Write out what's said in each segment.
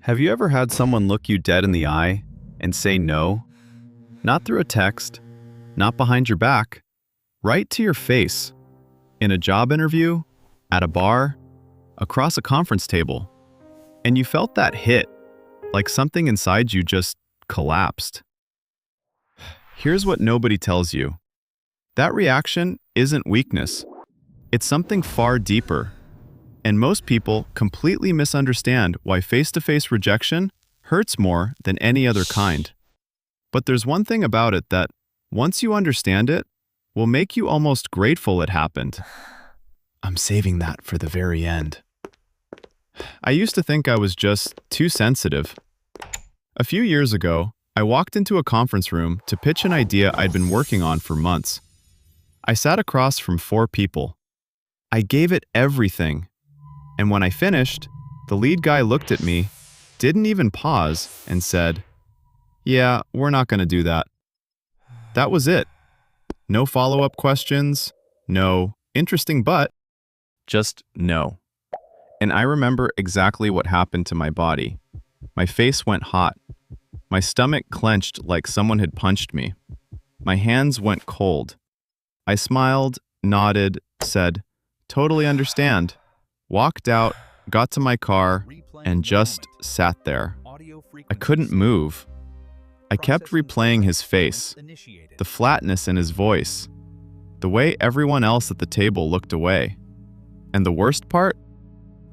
Have you ever had someone look you dead in the eye and say no? Not through a text, not behind your back, right to your face, in a job interview, at a bar, across a conference table, and you felt that hit, like something inside you just collapsed. Here's what nobody tells you. That reaction isn't weakness. It's something far deeper. And most people completely misunderstand why face-to-face rejection hurts more than any other kind. But there's one thing about it that, once you understand it, will make you almost grateful it happened. I'm saving that for the very end. I used to think I was just too sensitive. A few years ago, I walked into a conference room to pitch an idea I'd been working on for months. I sat across from 4 people. I gave it everything. And when I finished, the lead guy looked at me, didn't even pause, and said, "Yeah, we're not going to do that." That was it. No follow-up questions, no interesting but, just no. And I remember exactly what happened to my body. My face went hot. My stomach clenched like someone had punched me. My hands went cold. I smiled, nodded, said, "Totally understand," walked out, got to my car, and just sat there. I couldn't move. I kept replaying his face, the flatness in his voice, the way everyone else at the table looked away. And the worst part?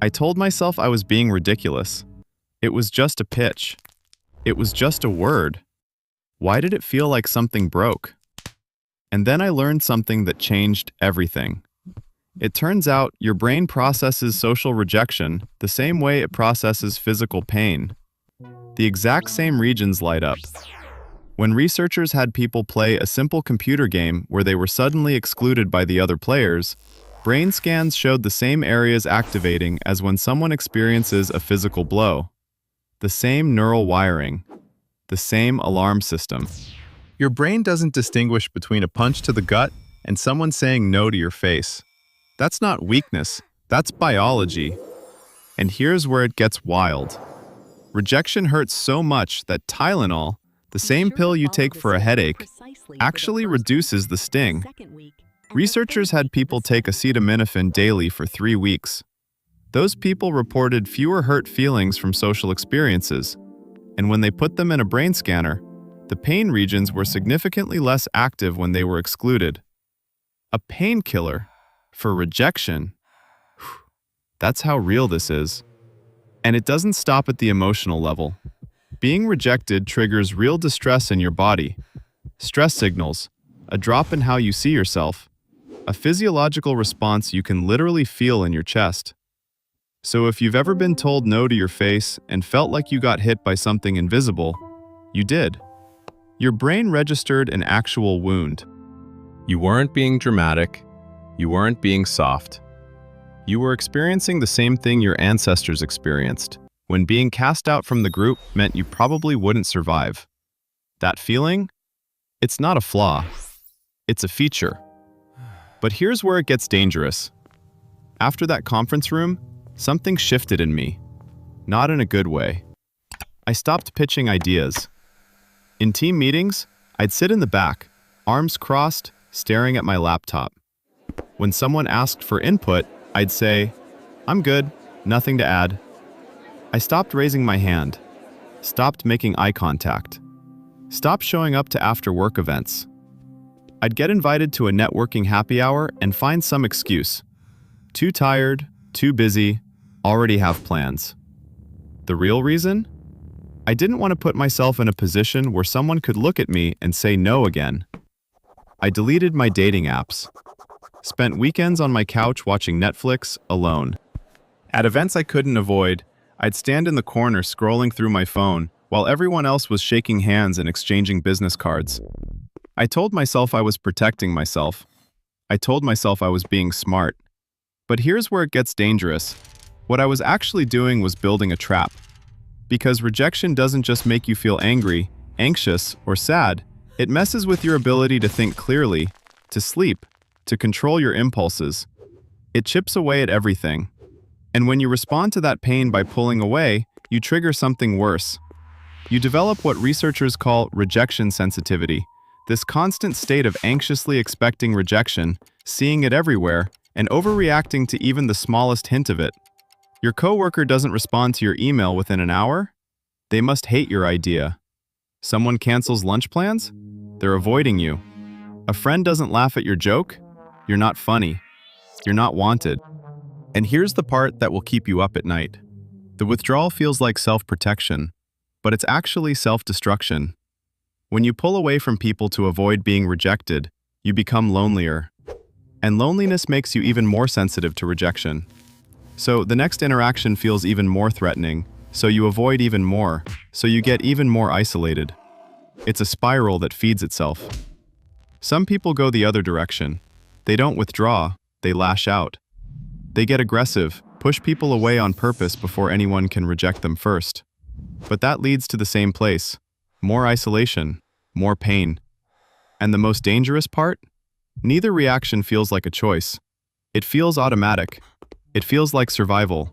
I told myself I was being ridiculous. It was just a pitch. It was just a word. Why did it feel like something broke? And then I learned something that changed everything. It turns out your brain processes social rejection the same way it processes physical pain. The exact same regions light up. When researchers had people play a simple computer game where they were suddenly excluded by the other players, brain scans showed the same areas activating as when someone experiences a physical blow. The same neural wiring. The same alarm system. Your brain doesn't distinguish between a punch to the gut and someone saying no to your face. That's not weakness, that's biology. And here's where it gets wild. Rejection hurts so much that Tylenol, the same pill you take for a headache, actually reduces the sting. Researchers had people take acetaminophen daily for 3 weeks. Those people reported fewer hurt feelings from social experiences, and when they put them in a brain scanner, the pain regions were significantly less active when they were excluded. A painkiller for rejection. That's how real this is. And it doesn't stop at the emotional level. Being rejected triggers real distress in your body. Stress signals, a drop in how you see yourself, a physiological response you can literally feel in your chest. So if you've ever been told no to your face and felt like you got hit by something invisible, you did. Your brain registered an actual wound. You weren't being dramatic. You weren't being soft. You were experiencing the same thing your ancestors experienced, when being cast out from the group meant you probably wouldn't survive. That feeling? It's not a flaw. It's a feature. But here's where it gets dangerous. After that conference room, something shifted in me. Not in a good way. I stopped pitching ideas. In team meetings, I'd sit in the back, arms crossed, staring at my laptop. When someone asked for input, I'd say, "I'm good, nothing to add." I stopped raising my hand, stopped making eye contact, stopped showing up to after-work events. I'd get invited to a networking happy hour and find some excuse. Too tired, too busy, already have plans. The real reason? I didn't want to put myself in a position where someone could look at me and say no again. I deleted my dating apps. Spent weekends on my couch watching Netflix alone. At events I couldn't avoid, I'd stand in the corner scrolling through my phone while everyone else was shaking hands and exchanging business cards. I told myself I was protecting myself. I told myself I was being smart. But here's where it gets dangerous. What I was actually doing was building a trap. Because rejection doesn't just make you feel angry, anxious, or sad. It messes with your ability to think clearly, to sleep, to control your impulses. It chips away at everything. And when you respond to that pain by pulling away, you trigger something worse. You develop what researchers call rejection sensitivity, this constant state of anxiously expecting rejection, seeing it everywhere, and overreacting to even the smallest hint of it. Your coworker doesn't respond to your email within an hour? They must hate your idea. Someone cancels lunch plans? They're avoiding you. A friend doesn't laugh at your joke? You're not funny. You're not wanted. And here's the part that will keep you up at night. The withdrawal feels like self-protection, but it's actually self-destruction. When you pull away from people to avoid being rejected, you become lonelier. And loneliness makes you even more sensitive to rejection. So the next interaction feels even more threatening, so you avoid even more, so you get even more isolated. It's a spiral that feeds itself. Some people go the other direction. They don't withdraw, they lash out. They get aggressive, push people away on purpose before anyone can reject them first. But that leads to the same place. More isolation, more pain. And the most dangerous part? Neither reaction feels like a choice. It feels automatic. It feels like survival.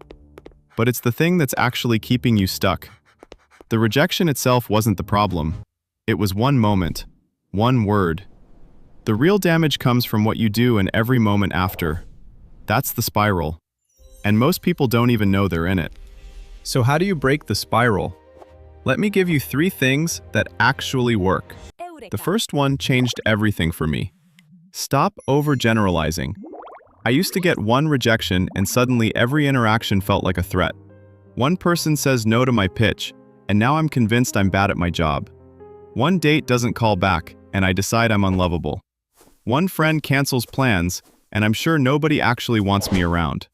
But it's the thing that's actually keeping you stuck. The rejection itself wasn't the problem. It was one moment, one word. The real damage comes from what you do in every moment after. That's the spiral. And most people don't even know they're in it. So how do you break the spiral? Let me give you 3 things that actually work. The first one changed everything for me. Stop overgeneralizing. I used to get one rejection and suddenly every interaction felt like a threat. One person says no to my pitch, and now I'm convinced I'm bad at my job. One date doesn't call back, and I decide I'm unlovable. One friend cancels plans, and I'm sure nobody actually wants me around.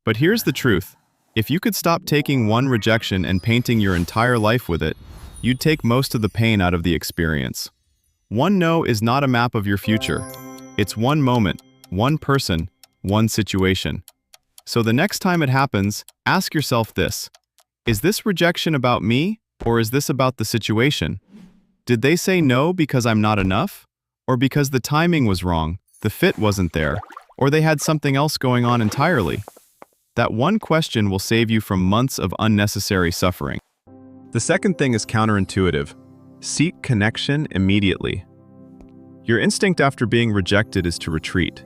But here's the truth. If you could stop taking one rejection and painting your entire life with it, you'd take most of the pain out of the experience. One no is not a map of your future. It's one moment, one person, one situation. So the next time it happens, ask yourself this. Is this rejection about me, or is this about the situation? Did they say no because I'm not enough? Or because the timing was wrong, the fit wasn't there, or they had something else going on entirely? That one question will save you from months of unnecessary suffering. The second thing is counterintuitive. Seek connection immediately. Your instinct after being rejected is to retreat.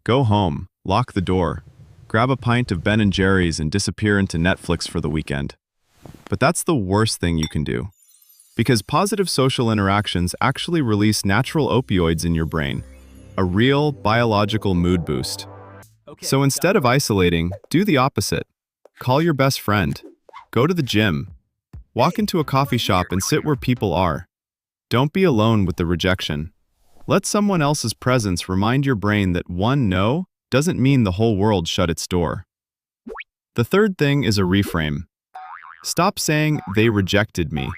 Go home, lock the door, grab a pint of Ben & Jerry's and disappear into Netflix for the weekend. But that's the worst thing you can do. Because positive social interactions actually release natural opioids in your brain, a real biological mood boost. So instead of isolating, do the opposite. Call your best friend. Go to the gym. Walk into a coffee shop and sit where people are. Don't be alone with the rejection. Let someone else's presence remind your brain that one no doesn't mean the whole world shut its door. The third thing is a reframe. Stop saying, "they rejected me."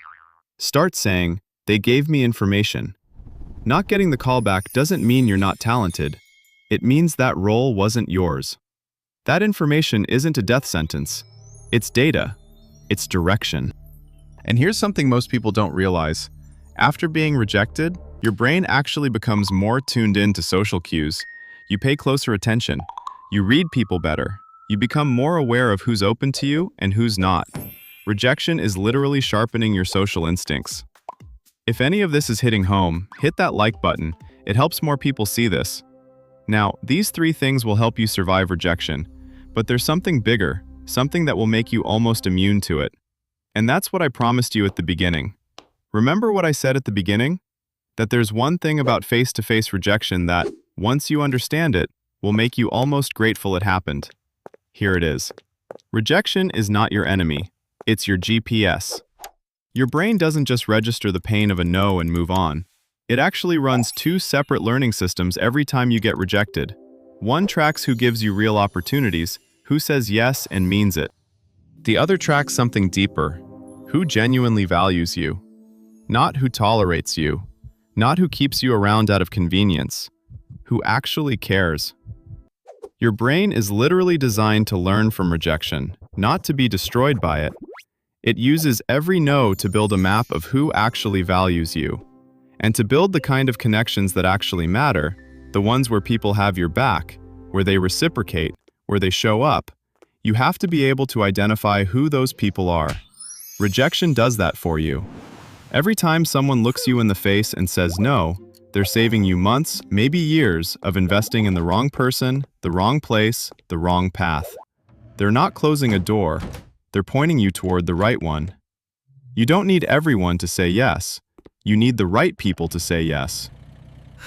Start saying, "they gave me information." Not getting the callback doesn't mean you're not talented. It means that role wasn't yours. That information isn't a death sentence. It's data. It's direction. And here's something most people don't realize. After being rejected, your brain actually becomes more tuned in to social cues. You pay closer attention. You read people better. You become more aware of who's open to you and who's not. Rejection is literally sharpening your social instincts. If any of this is hitting home, hit that like button. It helps more people see this. Now, these 3 things will help you survive rejection, but there's something bigger, something that will make you almost immune to it. And that's what I promised you at the beginning. Remember what I said at the beginning? That there's one thing about face-to-face rejection that, once you understand it, will make you almost grateful it happened. Here it is. Rejection is not your enemy. It's your GPS. Your brain doesn't just register the pain of a no and move on. It actually runs 2 separate learning systems every time you get rejected. One tracks who gives you real opportunities, who says yes and means it. The other tracks something deeper, who genuinely values you. Not who tolerates you. Not who keeps you around out of convenience. Who actually cares. Your brain is literally designed to learn from rejection, not to be destroyed by it. It uses every no to build a map of who actually values you. And to build the kind of connections that actually matter, the ones where people have your back, where they reciprocate, where they show up, you have to be able to identify who those people are. Rejection does that for you. Every time someone looks you in the face and says no, they're saving you months, maybe years, of investing in the wrong person, the wrong place, the wrong path. They're not closing a door, they're pointing you toward the right one. You don't need everyone to say yes. You need the right people to say yes.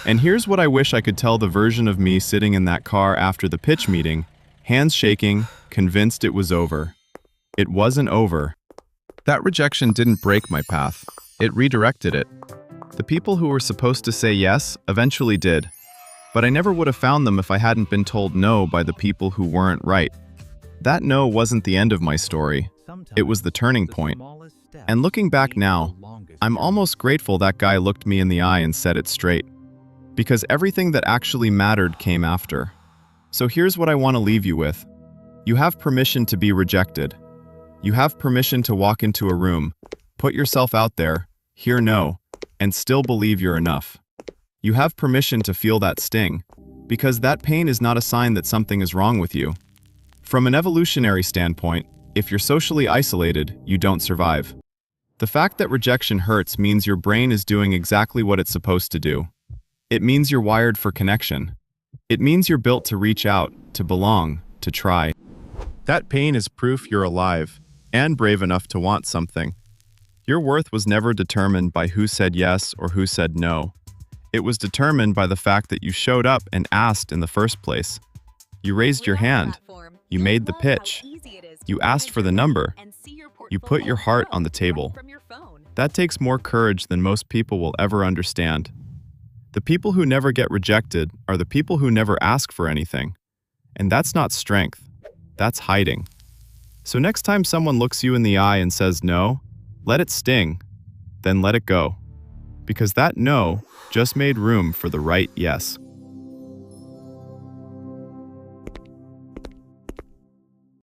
And here's what I wish I could tell the version of me sitting in that car after the pitch meeting, hands shaking, convinced it was over. It wasn't over. That rejection didn't break my path. It redirected it. The people who were supposed to say yes eventually did. But I never would have found them if I hadn't been told no by the people who weren't right. That no wasn't the end of my story. It was the turning point. And looking back now, I'm almost grateful that guy looked me in the eye and said it straight. Because everything that actually mattered came after. So here's what I want to leave you with. You have permission to be rejected. You have permission to walk into a room, put yourself out there, hear no, and still believe you're enough. You have permission to feel that sting, because that pain is not a sign that something is wrong with you. From an evolutionary standpoint, if you're socially isolated, you don't survive. The fact that rejection hurts means your brain is doing exactly what it's supposed to do. It means you're wired for connection. It means you're built to reach out, to belong, to try. That pain is proof you're alive and brave enough to want something. Your worth was never determined by who said yes or who said no. It was determined by the fact that you showed up and asked in the first place. You raised your hand. You made the pitch. You asked for the number. You put your heart on the table. That takes more courage than most people will ever understand. The people who never get rejected are the people who never ask for anything. And that's not strength. That's hiding. So next time someone looks you in the eye and says no, let it sting, then let it go. Because that no just made room for the right yes.